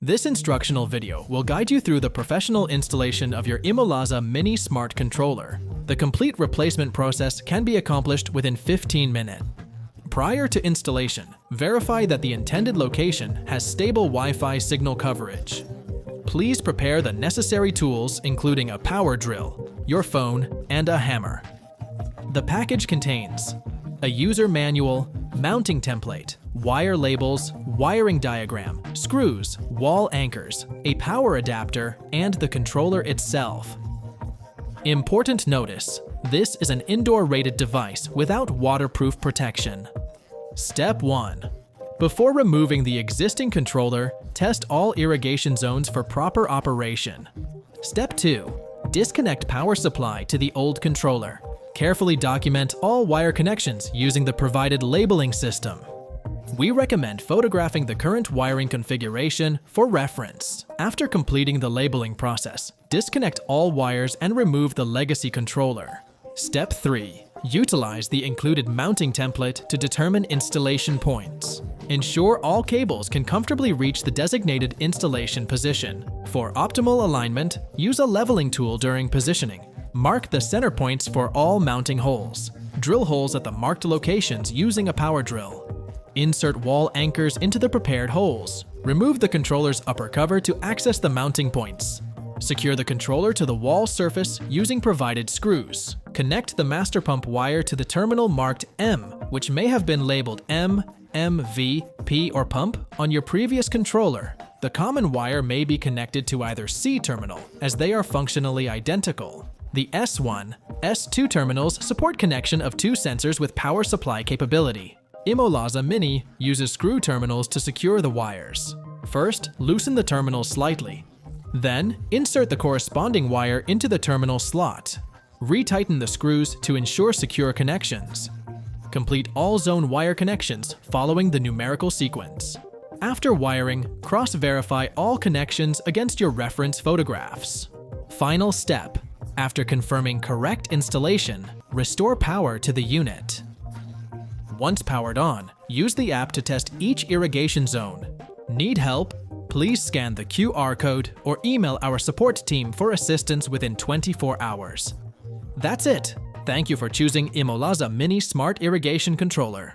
This instructional video will guide you through the professional installation of your ImoLaza Mini Smart Controller. The complete replacement process can be accomplished within 15 minutes. Prior to installation, verify that the intended location has stable Wi-Fi signal coverage. Please prepare the necessary tools, including a power drill, your phone, and a hammer. The package contains a user manual, mounting template, wire labels, wiring diagram, screws, wall anchors, a power adapter, and the controller itself. Important notice: this is an indoor-rated device without waterproof protection. Step 1. Before removing the existing controller, test all irrigation zones for proper operation. Step 2. Disconnect power supply to the old controller. Carefully document all wire connections using the provided labeling system. We recommend photographing the current wiring configuration for reference. After completing the labeling process, disconnect all wires and remove the legacy controller. Step 3. Utilize the included mounting template to determine installation points. Ensure all cables can comfortably reach the designated installation position. For optimal alignment, use a leveling tool during positioning. Mark the center points for all mounting holes. Drill holes at the marked locations using a power drill. Insert wall anchors into the prepared holes. Remove the controller's upper cover to access the mounting points. Secure the controller to the wall surface using provided screws. Connect the master pump wire to the terminal marked M, which may have been labeled M, V, P, or pump on your previous controller. The common wire may be connected to either C terminal, as they are functionally identical. The S1, S2 terminals support connection of two sensors with power supply capability. ImoLaza Mini uses screw terminals to secure the wires. First, loosen the terminals slightly. Then, insert the corresponding wire into the terminal slot. Retighten the screws to ensure secure connections. Complete all zone wire connections following the numerical sequence. After wiring, cross-verify all connections against your reference photographs. Final step. After confirming correct installation, restore power to the unit. Once powered on, use the app to test each irrigation zone. Need help? Please scan the QR code or email our support team for assistance within 24 hours. That's it. Thank you for choosing ImoLaza Mini Smart Irrigation Controller.